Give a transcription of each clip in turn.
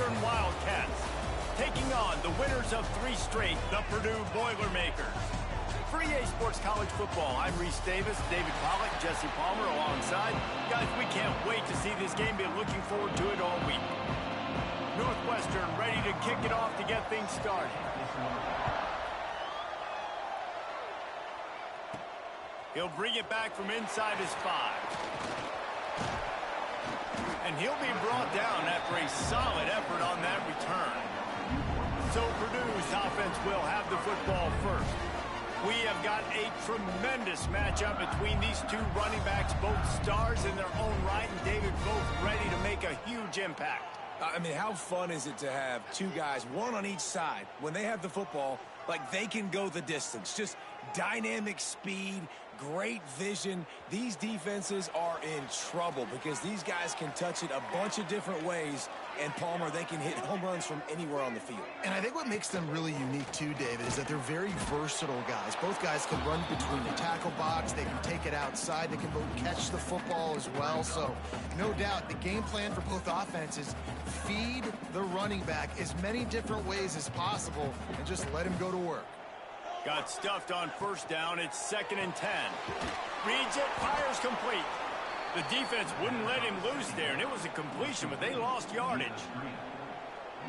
Northwestern Wildcats, taking on the winners of 3 straight, the Purdue Boilermakers. For EA Sports College Football, I'm Reese Davis, David Pollack, Jesse Palmer alongside. Guys, we can't wait to see this game. Been looking forward to it all week. Northwestern ready to kick it off to get things started. He'll bring it back from inside his 5. And he'll be brought down after a solid effort on that return. So Purdue's offense will have the football first. We have got a tremendous matchup between these 2 running backs, both stars in their own right, and David, both ready to make a huge impact. I mean, how fun is it to have 2 guys, one on each side, when they have the football, like they can go the distance. Just dynamic speed, great vision. These defenses are in trouble because these guys can touch it a bunch of different ways. And, Palmer, they can hit home runs from anywhere on the field. And I think what makes them really unique, too, David, is that they're very versatile guys. Both guys can run between the tackle box. They can take it outside. They can both catch the football as well. So, no doubt, the game plan for both offenses, feed the running back as many different ways as possible and just let him go to work. Got stuffed on first down. It's 2nd and 10. Reads it, fires complete. The defense wouldn't let him loose there, and it was a completion, but they lost yardage.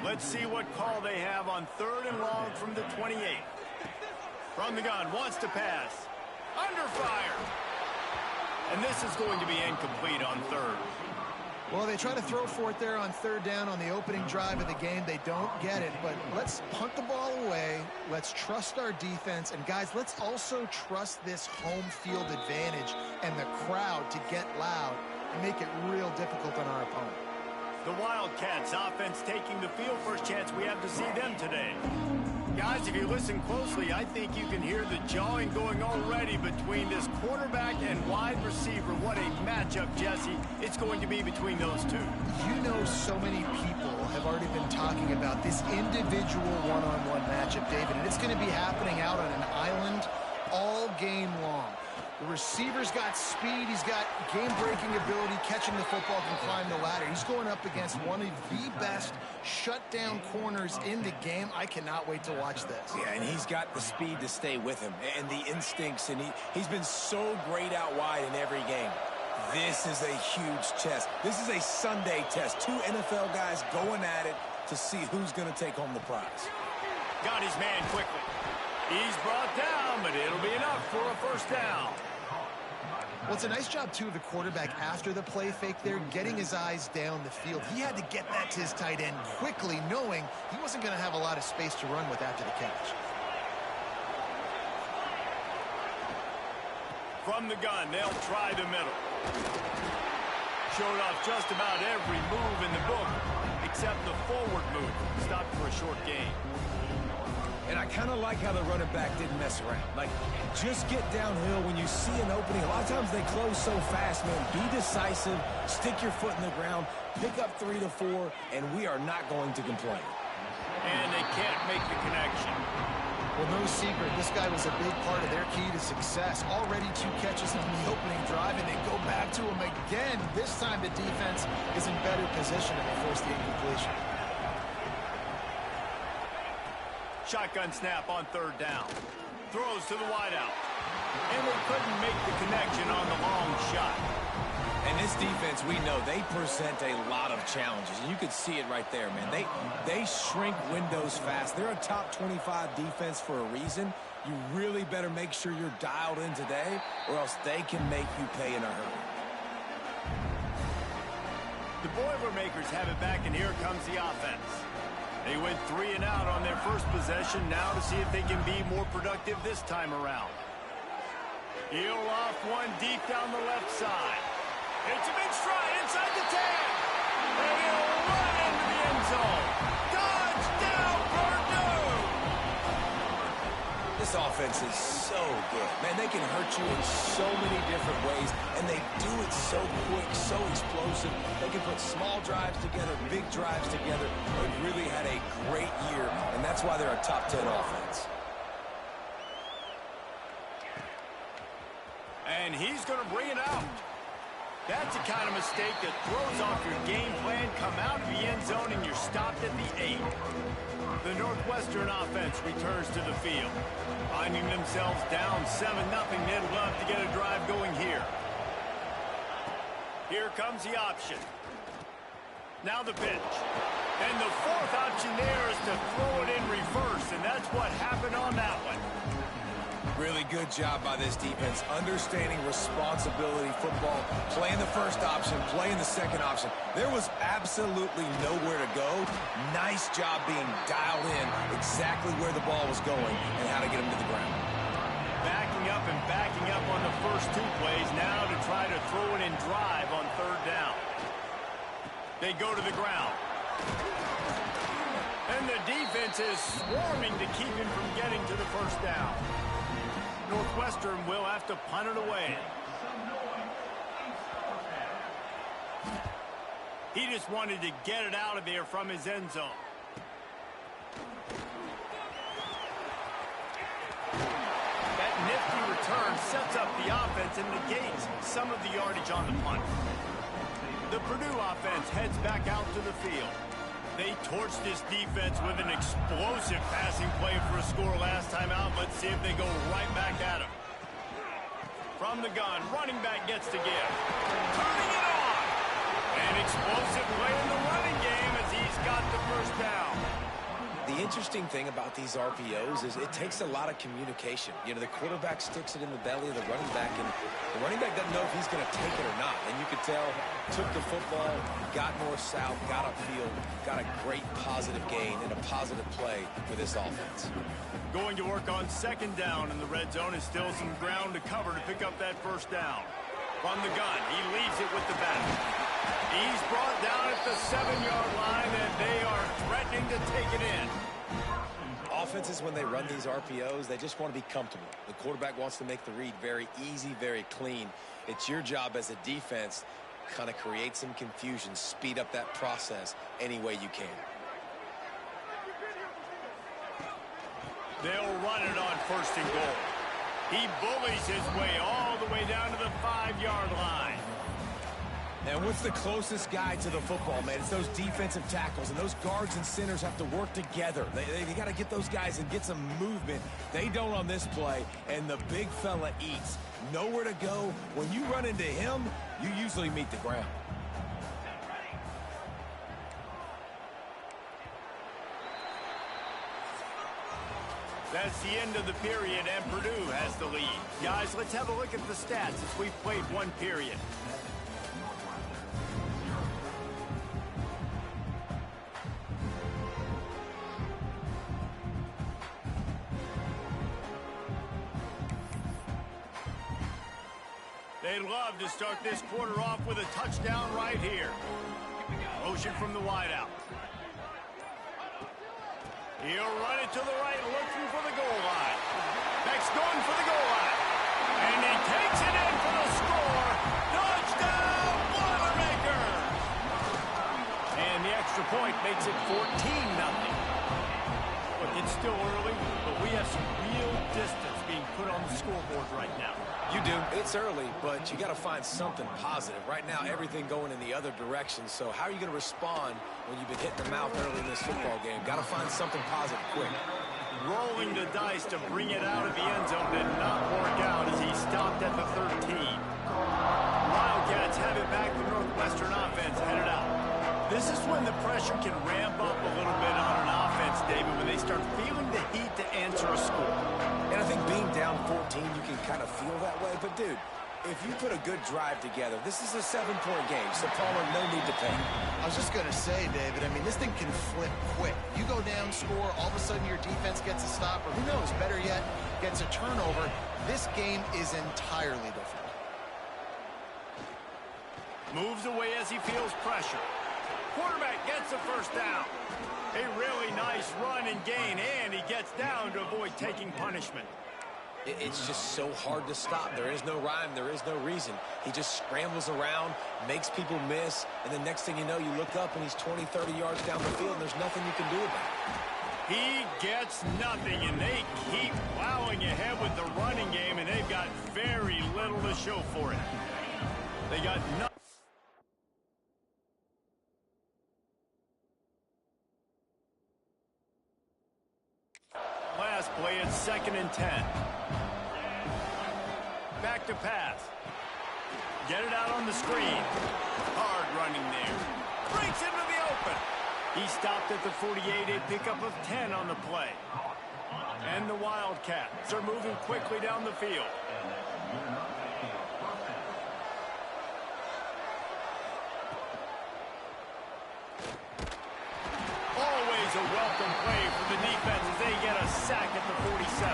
Let's see what call they have on 3rd and long from the 28. From the gun, wants to pass. Under fire. And this is going to be incomplete on 3rd. Well, they try to throw for it there on 3rd down on the opening drive of the game. They don't get it, but let's punt the ball away. Let's trust our defense. And, guys, let's also trust this home field advantage and the crowd to get loud and make it real difficult on our opponent. The Wildcats offense taking the field. First chance we have to see them today. Guys, if you listen closely, I think you can hear the jawing going already between this quarterback and wide receiver. What a matchup, Jesse, it's going to be between those 2. You know, so many people have already been talking about this individual one-on-one matchup, David, and it's going to be happening out on an island all game long. The receiver's got speed. He's got game-breaking ability, catching the football, can climb the ladder. He's going up against one of the best shutdown corners in the game. I cannot wait to watch this. Yeah, and he's got the speed to stay with him and the instincts, and he's been so great out wide in every game. This is a huge test. This is a Sunday test. 2 NFL guys going at it to see who's going to take home the prize. Got his man quickly. He's brought down, but it'll be enough for a first down. Well, it's a nice job, too, of the quarterback after the play fake there, getting his eyes down the field. He had to get that to his tight end quickly, knowing he wasn't going to have a lot of space to run with after the catch. From the gun, they'll try the middle. Showed off just about every move in the book, except the forward move. Stopped for a short gain. And I kind of like how the running back didn't mess around. Like, just get downhill when you see an opening. A lot of times they close so fast, man. Be decisive, stick your foot in the ground, pick up 3 to 4, and we are not going to complain. And they can't make the connection. Well, no secret, this guy was a big part of their key to success. Already 2 catches on the opening drive, and they go back to him again. This time the defense is in better position, and they force the incompletion. Shotgun snap on 3rd down. Throws to the wideout. And they couldn't make the connection on the long shot. And this defense, we know, they present a lot of challenges. And you could see it right there, man. They shrink windows fast. They're a top 25 defense for a reason. You really better make sure you're dialed in today, or else they can make you pay in a hurry. The Boilermakers have it back, and here comes the offense. They went 3 and out on their first possession, now to see if they can be more productive this time around. Heel off one deep down the left side. It's a big stride inside the 10. And he'll run into the end zone. Touchdown, Purdue! This offense is so good. Man, they can hurt you in so many different ways, and they do it so quick, so explosive. They can put small drives together, big drives together. They really had a great year, and that's why they're a top 10 offense. And he's going to bring it out. That's the kind of mistake that throws off your game plan. Come out of the end zone and you're stopped at 8. The Northwestern offense returns to the field. Finding themselves down 7-0, they'd love to get a drive going here. Here comes the option. Now the pitch. And the fourth option there is to throw it in reverse, and that's what happened on that one. Really good job by this defense, understanding responsibility football, playing the first option, playing the second option. There was absolutely nowhere to go. Nice job being dialed in exactly where the ball was going and how to get him to the ground. Backing up on the first 2 plays, now to try to throw it in drive on 3rd down. They go to the ground. And the defense is swarming to keep him from getting to the first down. Northwestern will have to punt it away. He just wanted to get it out of there from his end zone. That nifty return sets up the offense and negates some of the yardage on the punt. The Purdue offense heads back out to the field. They torched this defense with an explosive passing play for a score last time out. Let's see if they go right back at him. From the gun, running back gets to give. Turning it on! An explosive play in the running game as he's got the first down. The interesting thing about these RPOs is it takes a lot of communication. You know, the quarterback sticks it in the belly of the running back, and the running back doesn't know if he's going to take it or not. And you could tell, took the football, got north-south, got upfield, got a great positive gain and a positive play for this offense. Going to work on 2nd down in the red zone is still some ground to cover to pick up that first down. From the gun, he leaves it with the back. He's brought down at the 7-yard line, and they are threatening to take it in. Offenses, when they run these RPOs, they just want to be comfortable. The quarterback wants to make the read very easy, very clean. It's your job as a defense to kind of create some confusion, speed up that process any way you can. They'll run it on 1st and goal. He bullies his way all the way down to the 5-yard line. And what's the closest guy to the football, man? It's those defensive tackles, and those guards and centers have to work together. They got to get those guys and get some movement. They don't on this play, and the big fella eats. Nowhere to go. When you run into him, you usually meet the ground. That's the end of the period, and Purdue has the lead. Guys, let's have a look at the stats as we've played 1 period. They'd love to start this quarter off with a touchdown right here. Motion from the wideout. He'll run it to the right, looking for the goal line. Next going for the goal line. And he takes it in for the score. Touchdown, Boilermakers! And the extra point makes it 14-0. Look, it's still early, but we have some real distance being put on the scoreboard right now. You do. It's early, but you got to find something positive. Right now, everything going in the other direction. So how are you going to respond when you've been hitting the mouth early in this football game? Got to find something positive quick. Rolling the dice to bring it out of the end zone did not work out as he stopped at the 13. Wildcats have it back. The Northwestern offense headed out. This is when the pressure can ramp up a little bit on an offense, David, when they start feeling the heat to answer a score. And I think being down 14, you can kind of feel that way. But, dude, if you put a good drive together, this is a 7-point game. So, Palmer, no need to panic. I was just going to say, David, I mean, this thing can flip quick. You go down, score, all of a sudden your defense gets a stop, or who knows, better yet, gets a turnover. This game is entirely different. Moves away as he feels pressure. Quarterback gets the first down. A really nice run and gain, and he gets down to avoid taking punishment. It's just so hard to stop. There is no rhyme. There is no reason. He just scrambles around, makes people miss, and the next thing you know, you look up and he's 20, 30 yards down the field, and there's nothing you can do about it. He gets nothing, and they keep plowing ahead with the running game, and they've got very little to show for it. They got nothing. play at 2nd and 10. Back to pass. Get it out on the screen. Hard running there. Breaks into the open. He stopped at the 48, a pickup of 10 on the play. And the Wildcats are moving quickly down the field. Always a welcome play for the defense as they get a sack at the 47.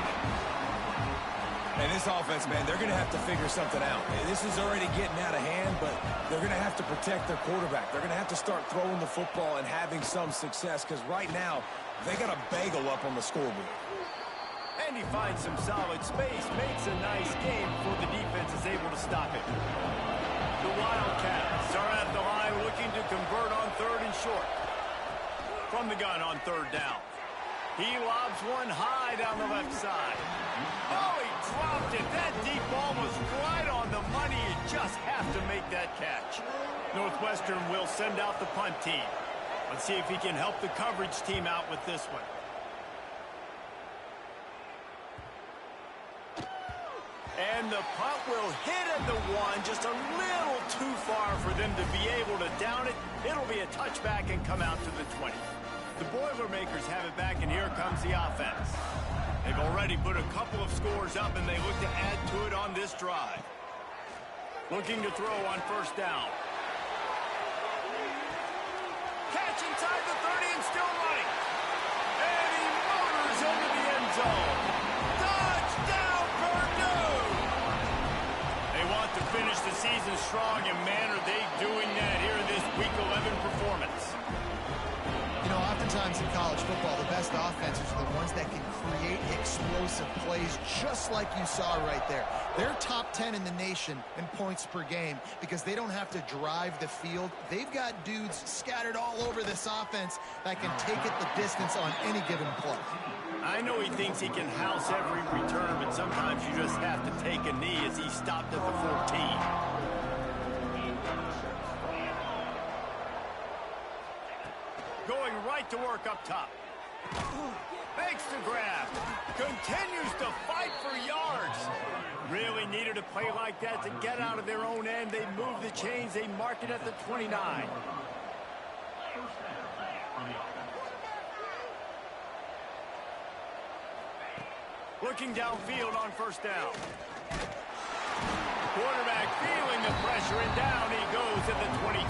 And this offense, man, they're going to have to figure something out. This is already getting out of hand, but they're going to have to protect their quarterback. They're going to have to start throwing the football and having some success because right now they got a bagel up on the scoreboard. And he finds some solid space, makes a nice game before the defense is able to stop it. The Wildcats are at the line looking to convert on 3rd and short. From the gun on 3rd down. He lobs one high down the left side. Oh, he dropped it. That deep ball was right on the money. You just have to make that catch. Northwestern will send out the punt team. Let's see if he can help the coverage team out with this one. And the punt will hit at the 1, just a little too far for them to be able to down it. It'll be a touchback and come out to the 20. The Boilermakers have it back, and here comes the offense. They've already put a couple of scores up, and they look to add to it on this drive. Looking to throw on 1st down. Catch inside the 30 and still running. And he motors into the end zone. Touchdown, Purdue! They want to finish the season strong, and man, are they doing that here in this Week 11 performance. You know, oftentimes in college football, the best offenses are the ones that can create explosive plays just like you saw right there. They're top 10 in the nation in points per game because they don't have to drive the field. They've got dudes scattered all over this offense that can take it the distance on any given play. I know he thinks he can house every return, but sometimes you just have to take a knee as he stopped at the 14. Going right to work up top. Makes the grab. Continues to fight for yards. Really needed a play like that to get out of their own end. They move the chains. They mark it at the 29. Looking downfield on 1st down. Quarterback feeling the pressure, and down he goes at the 22.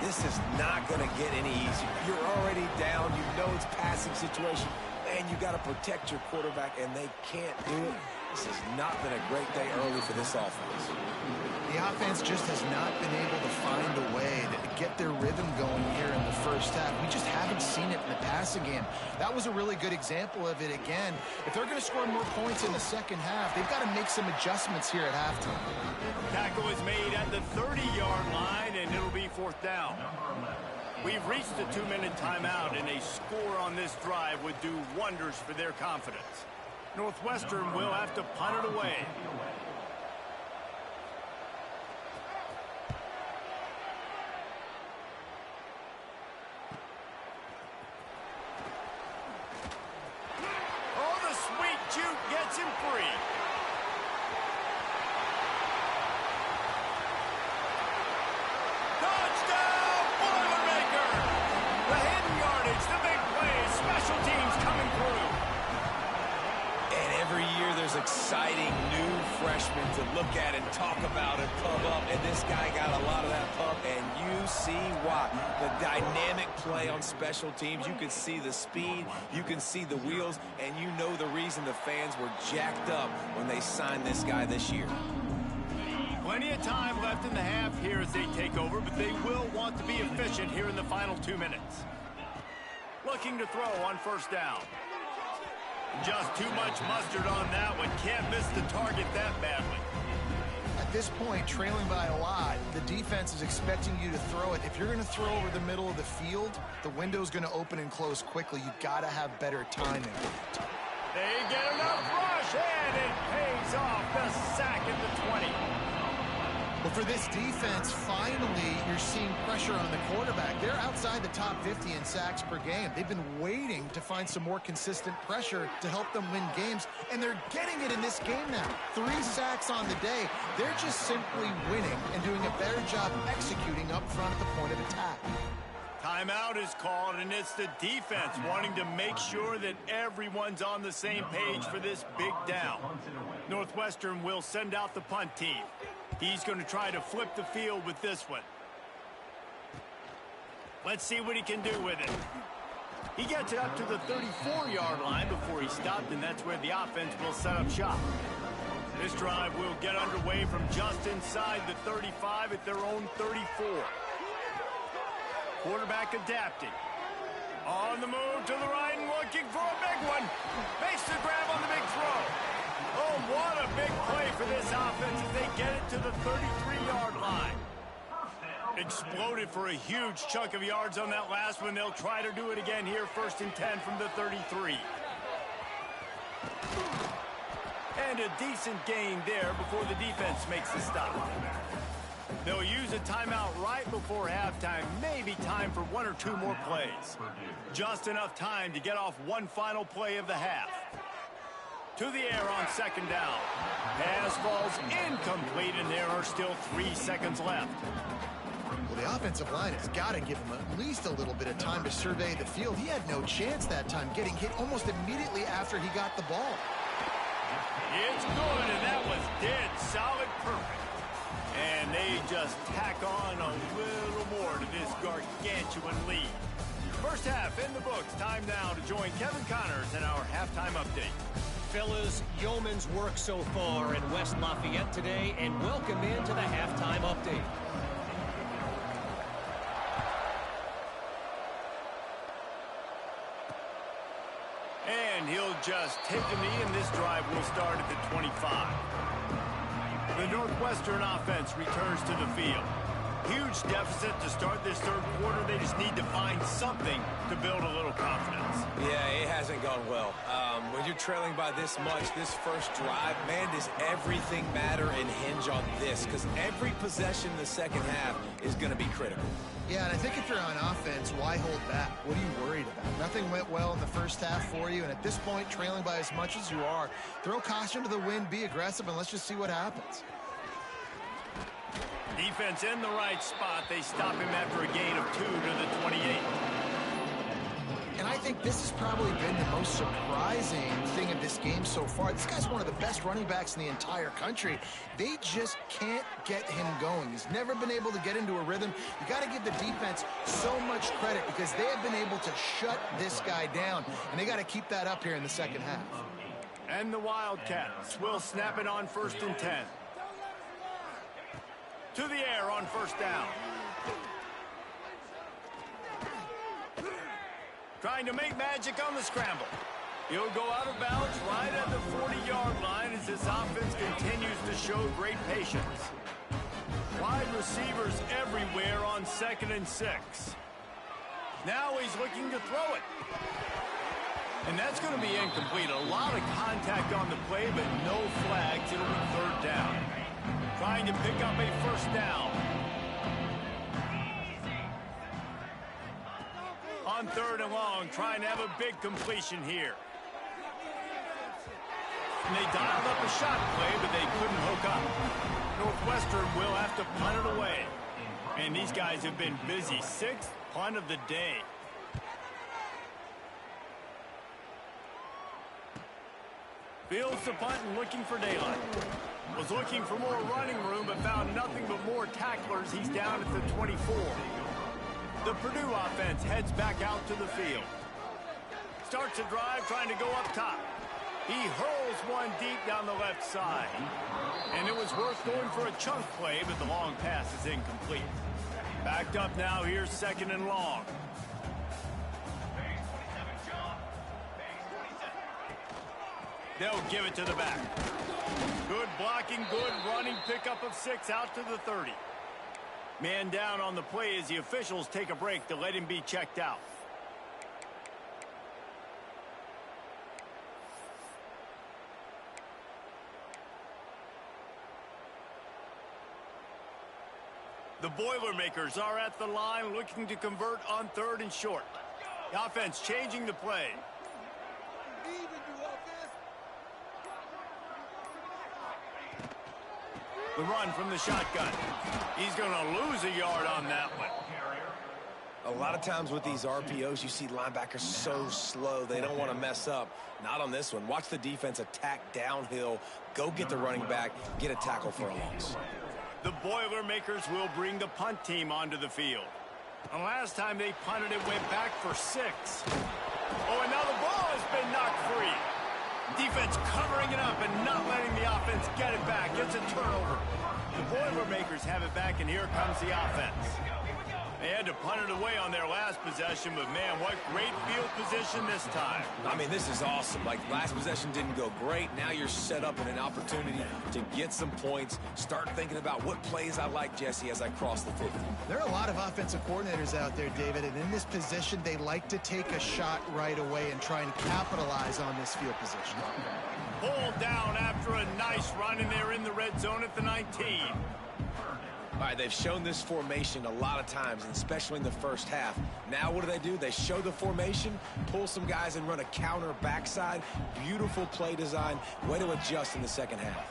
This is not going to get any easier. You're already down. You know it's passing situation. And you got to protect your quarterback, and they can't do it. This has not been a great day early for this offense. The offense just has not been able to find a way to get their rhythm going here in the 1st half. We just haven't seen it in the passing game. That was a really good example of it again. If they're going to score more points in the 2nd half, they've got to make some adjustments here at halftime. Tackle is made at the 30-yard line, and it'll be 4th down. We've reached the 2-minute timeout, and a score on this drive would do wonders for their confidence. Northwestern will have to punt it away. Oh, the sweet juke gets him free. Touchdown, Boilermaker! The hidden yardage, the big plays, special teams coming through. And every year there's exciting new freshmen to look at and talk about and pump up. And this guy got a lot of that pump, and you see why. The dynamic play on special teams. You can see the speed, you can see the wheels, and you know the reason the fans were jacked up when they signed this guy this year. Plenty of time left in the half here as they take over, but they will want to be efficient here in the final 2 minutes. Looking to throw on 1st down. Just too much mustard on that one. Can't miss the target that badly. At this point, trailing by a lot, the defense is expecting you to throw it. If you're going to throw over the middle of the field, the window's going to open and close quickly. You've got to have better timing. They get enough rush, and it pays off. The sack at the 20. Well, for this defense, finally, you're seeing pressure on the quarterback. They're outside the top 50 in sacks per game. They've been waiting to find some more consistent pressure to help them win games, and they're getting it in this game now. 3 sacks on the day. They're just simply winning and doing a better job executing up front at the point of attack. Timeout is called, and it's the defense wanting to make sure that everyone's on the same page for this big down. Northwestern will send out the punt team. He's going to try to flip the field with this one. Let's see what he can do with it. He gets it up to the 34-yard line before he stopped, and that's where the offense will set up shop. This drive will get underway from just inside the 35 at their own 34. Quarterback adapting. On the move to the right and looking for a big one. Makes the grab on the big throw. Oh, what a big play for this offense as they get it to the 33-yard line. Exploded for a huge chunk of yards on that last one. They'll try to do it again here, 1st and 10 from the 33. And a decent gain there before the defense makes the stop. They'll use a timeout right before halftime. Maybe time for 1 or 2 more plays. Just enough time to get off one final play of the half. To the air on 2nd down. Pass falls incomplete, and there are still 3 seconds left. Well, the offensive line has got to give him at least a little bit of time to survey the field. He had no chance that time, getting hit almost immediately after he got the ball. It's good, and that was dead solid perfect. And they just tack on a little more to this gargantuan lead. First half in the books. Time now to join Kevin Connors in our halftime update. Fellas, yeoman's work so far in West Lafayette today, and welcome into the halftime update. And he'll just take a knee, and this drive will start at the 25. The Northwestern offense returns to the field. Huge deficit to start this 3rd quarter. They just need to find something to build a little confidence. Yeah, it hasn't gone well. When you're trailing by this much, this first drive, man, does everything matter and hinge on this? Because every possession in the 2nd half is going to be critical. Yeah, and I think if you're on offense, why hold back? What are you worried about? Nothing went well in the first half for you, and at this point, trailing by as much as you are, throw caution to the wind, be aggressive, and let's just see what happens. Defense in the right spot. They stop him after a gain of 2 to the 28. And I think this has probably been the most surprising thing of this game so far. This guy's one of the best running backs in the entire country. They just can't get him going. He's never been able to get into a rhythm. You got to give the defense so much credit because they have been able to shut this guy down, and they got to keep that up here in the 2nd half. And the Wildcats will snap it on 1st and 10. To the air on 1st down. Trying to make magic on the scramble. He'll go out of bounds right at the 40-yard line as this offense continues to show great patience. Wide receivers everywhere on 2nd and 6. Now he's looking to throw it. And that's going to be incomplete. A lot of contact on the play, but no flags. It'll be 3rd down. Trying to pick up a 1st down. On 3rd and long, trying to have a big completion here. And they dialed up a shot play, but they couldn't hook up. Northwestern will have to punt it away. And these guys have been busy. 6th punt of the day. Fields the punt and looking for daylight. Was looking for more running room, but found nothing but more tacklers. He's down at the 24. The Purdue offense heads back out to the field. Starts a drive trying to go up top. He hurls one deep down the left side. And it was worth going for a chunk play, but the long pass is incomplete. Backed up now, here's 2nd and long. They'll give it to the back. Good blocking, good running, pickup of 6 out to the 30. Man down on the play as the officials take a break to let him be checked out. The Boilermakers are at the line looking to convert on 3rd and short. The offense changing the play. The run from the shotgun. He's going to lose a yard on that one. A lot of times with these RPOs, you see linebackers so slow, they don't want to mess up. Not on this one. Watch the defense attack downhill, go get the running back, get a tackle for a loss. The Boilermakers will bring the punt team onto the field. And last time they punted, it went back for 6. Oh, and now the ball has been knocked free. Defense covering it up and not letting the offense get it back. It's a turnover. The Boilermakers have it back, and here comes the offense. They had to punt it away on their last possession, but man, what great field position this time. I mean, this is awesome. Like, last possession didn't go great. Now you're set up in an opportunity to get some points. Start thinking about what plays I like, Jesse, as I cross the 50. There are a lot of offensive coordinators out there, David, and in this position, they like to take a shot right away and try and capitalize on this field position. Pulled down after a nice run, and they're in the red zone at the 19. All right, they've shown this formation a lot of times, and especially in the first half. Now what do? They show the formation, pull some guys and run a counter backside. Beautiful play design. Way to adjust in the second half.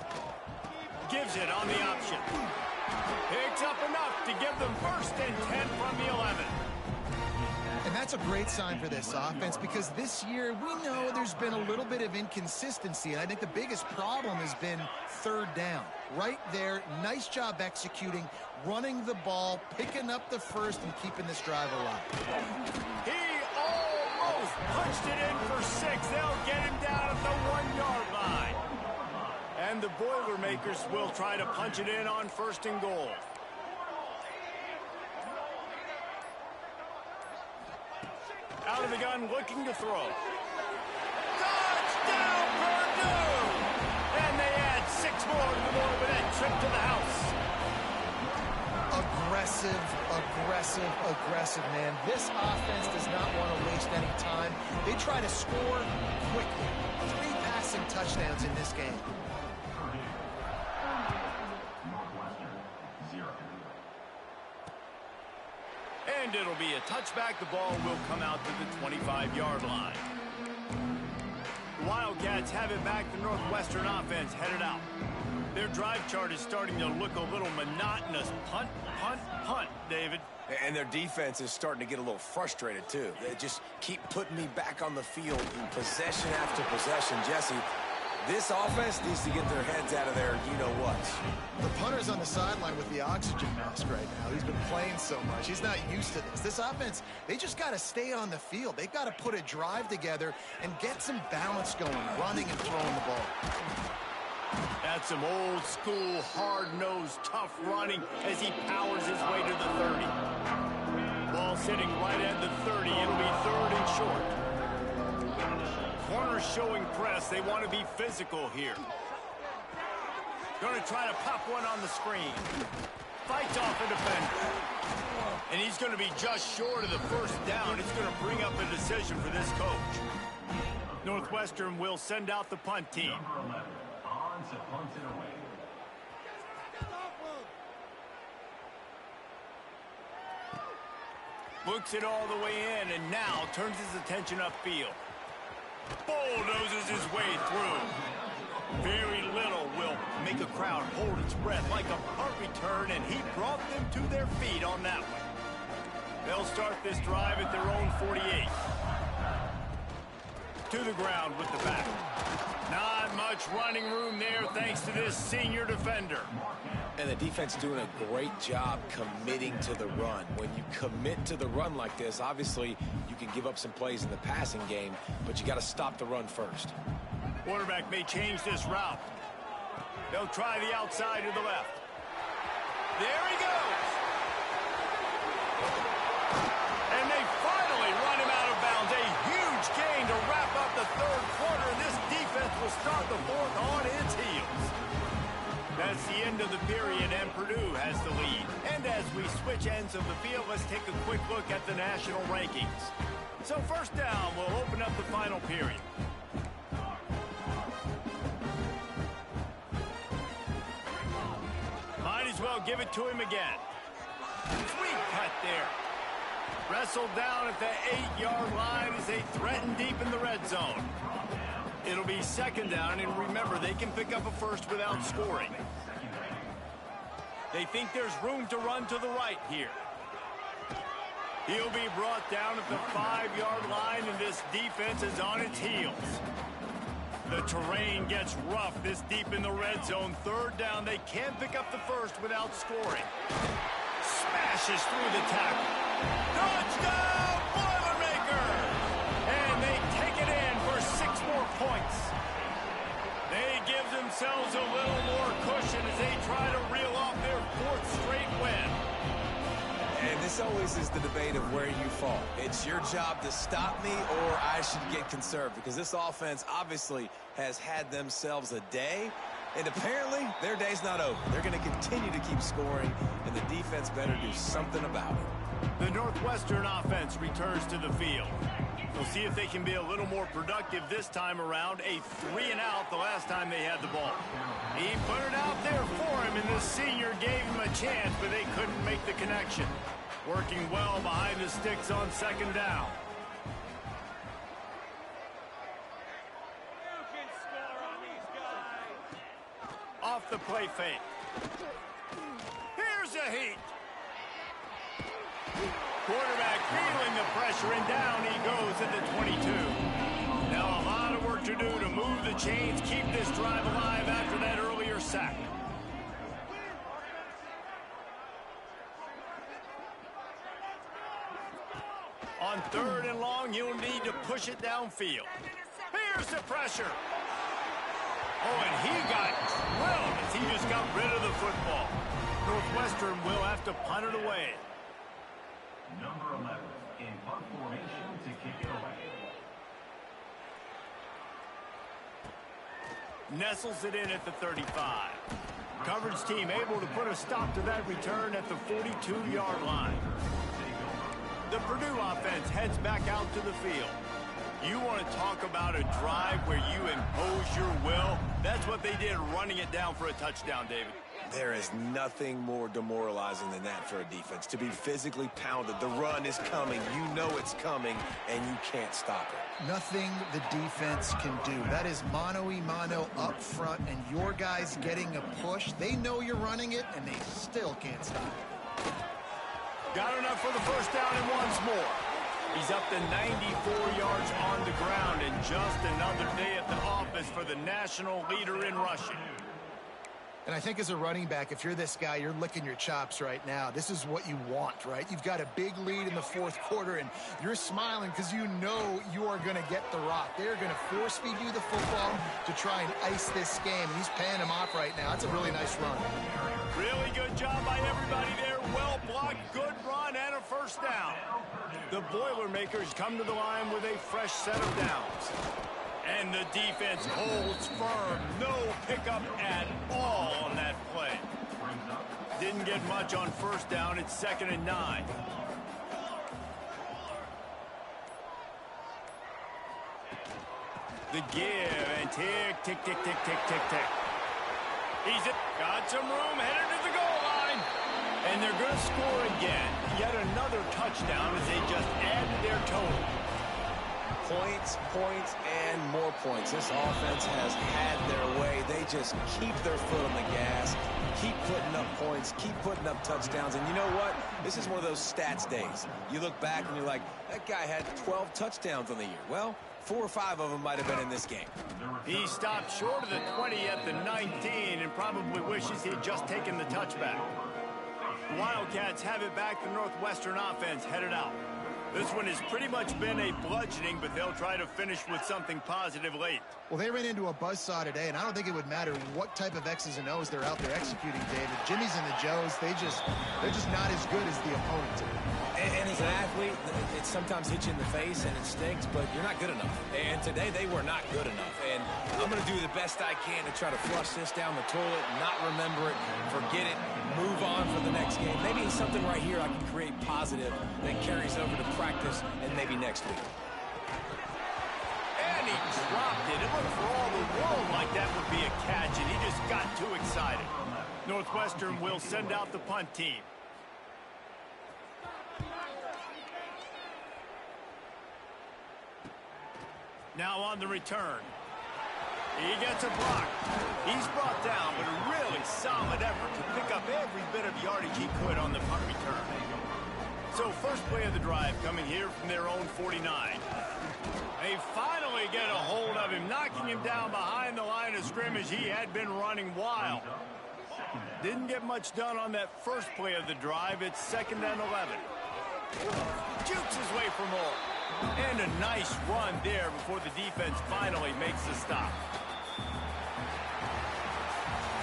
Gives it on the option. Picks up enough to give them 1st and 10 from the 11. And that's a great sign for this offense because this year we know there's been a little bit of inconsistency. And I think the biggest problem has been 3rd down. Right there, nice job executing, running the ball, picking up the 1st, and keeping this drive alive. He almost punched it in for 6. They'll get him down at the 1-yard line. And the Boilermakers will try to punch it in on 1st and goal. Out of the gun, looking to throw. Touchdown, Purdue! And they add 6 more to the board with that trip to the house. Aggressive, aggressive, aggressive, man. This offense does not want to waste any time. They try to score quickly. 3 passing touchdowns in this game. And it'll be a touchback. The ball will come out to the 25-yard line. The Wildcats have it back. The Northwestern offense headed out. Their drive chart is starting to look a little monotonous. Punt, punt, punt, David. And their defense is starting to get a little frustrated, too. They just keep putting me back on the field in possession after possession. Jesse, this offense needs to get their heads out of their you-know-whats. The punter's on the sideline with the oxygen mask right now. He's been playing so much. He's not used to this. This offense, they just got to stay on the field. They've got to put a drive together and get some balance going, running and throwing the ball. That's some old-school, hard-nosed, tough running as he powers his way to the 30. Ball sitting right at the 30. It'll be 3rd and short. Corners showing press. They want to be physical here. Going to try to pop one on the screen. Fights off a defender. And he's going to be just short of the 1st down. It's going to bring up a decision for this coach. Northwestern will send out the punt team. Looks it all the way in and now turns his attention upfield. Bulldozes his way through. Very little will make a crowd hold its breath like a punt return, and he brought them to their feet on that one. They'll start this drive at their own 48. To the ground with the back. Not much running room there thanks to this senior defender. And the defense doing a great job committing to the run. When you commit to the run like this, obviously you can give up some plays in the passing game, but you got to stop the run first. Quarterback may change this route. They'll try the outside to the left. There he goes. And they finally run him out of bounds. A huge gain to wrap up the 3rd quarter. This defense will start the 4th on its heels. That's the end of the period, and Purdue has the lead. And as we switch ends of the field, let's take a quick look at the national rankings. So 1st down will open up the final period. Might as well give it to him again. Sweet cut there. Wrestled down at the 8-yard line as they threaten deep in the red zone. It'll be second down, and remember, they can pick up a first without scoring. They think there's room to run to the right here. He'll be brought down at the 5-yard line, and this defense is on its heels. The terrain gets rough this deep in the red zone. Third down, they can't pick up the first without scoring. Smashes through the tackle. Touchdown, Boilermakers! And they take it in for 6 more points. They give themselves a little more cushion as they try to reel off their 4th straight win. And this always is the debate of where you fall. It's your job to stop me, or I should get conserved, because this offense obviously has had themselves a day, and apparently their day's not over. They're going to continue to keep scoring, and the defense better do something about it. The Northwestern offense returns to the field. We'll see if they can be a little more productive this time around. A 3-and-out the last time they had the ball. He put it out there for him, and the senior gave him a chance, but they couldn't make the connection. Working well behind the sticks on second down. You can score on these guys. Off the play fake. Here's a heat. Quarterback feeling the pressure, and down he goes at the 22. Now a lot of work to do to move the chains, keep this drive alive after that earlier sack. On 3rd and long, you'll need to push it downfield. Here's the pressure. Oh, and he got drilled as he just got rid of the football. Northwestern will have to punt it away. Number 11 in punt formation to kick it away. Nestles it in at the 35. Coverage team able to put a stop to that return at the 42-yard line. The Purdue offense heads back out to the field. You want to talk about a drive where you impose your will? That's what they did, running it down for a touchdown, David. There is nothing more demoralizing than that for a defense, to be physically pounded. The run is coming. You know it's coming, and you can't stop it. Nothing the defense can do. That is mano-a-mano up front, and your guys getting a push. They know you're running it, and they still can't stop it. Got enough for the first down and once more. He's up to 94 yards on the ground, and just another day at the office for the national leader in rushing. And I think as a running back, if you're this guy, you're licking your chops right now. This is what you want, right? You've got a big lead in the 4th quarter, and you're smiling because you know you are going to get the rock. They're going to force-feed you the football to try and ice this game. And he's paying him off right now. That's a really nice run. Really good job by everybody there. Well blocked, good run, and a first down. The Boilermakers come to the line with a fresh set of downs. And the defense holds firm. No pickup at all on that play. Didn't get much on first down. It's 2nd and 9. The give and tick, tick, tick, tick, tick, tick, tick. He's got some room, headed to the goal line. And they're going to score again. Yet another touchdown as they just add to their total. Points, points, and more points. This offense has had their way. They just keep their foot on the gas, keep putting up points, keep putting up touchdowns. And you know what? This is one of those stats days. You look back and you're like, that guy had 12 touchdowns on the year. Well, 4 or 5 of them might have been in this game. He stopped short of the 20 at the 19 and probably wishes he'd just taken the touchback. The Wildcats have it back. The Northwestern offense headed out. This one has pretty much been a bludgeoning, but they'll try to finish with something positive late. Well, they ran into a buzzsaw today, and I don't think it would matter what type of X's and O's they're out there executing, David. Jimmy's and the Joes, they're just not as good as the opponent. And as an athlete, it sometimes hits you in the face and it stinks, but you're not good enough. And today they were not good enough. And I'm going to do the best I can to try to flush this down the toilet, not remember it, forget it, move on for the next game. Maybe it's something right here I can create positive that carries over to practice and maybe next week. And he dropped it. It looked for all the world like that would be a catch, and he just got too excited. Northwestern will send out the punt team. Now on the return. He gets a block. He's brought down, but a really solid effort to pick up every bit of yardage he could on the punt return. So first play of the drive coming here from their own 49. They finally get a hold of him, knocking him down behind the line of scrimmage. He had been running wild. Didn't get much done on that first play of the drive. It's 2nd and 11. Jukes his way for more. And a nice run there before the defense finally makes the stop.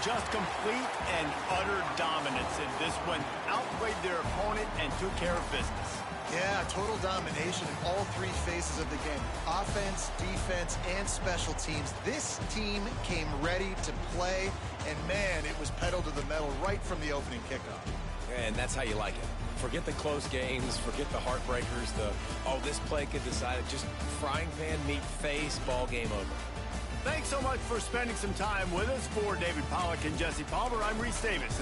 Just complete and utter dominance in this one. Outplayed their opponent and took care of business. Yeah, total domination in all three phases of the game. Offense, defense, and special teams. This team came ready to play, and man, it was pedal to the metal right from the opening kickoff. And that's how you like it. Forget the close games, forget the heartbreakers, this play could decide it. Just frying pan meet face, ball game over. Thanks so much for spending some time with us. For David Pollack and Jesse Palmer, I'm Reese Davis.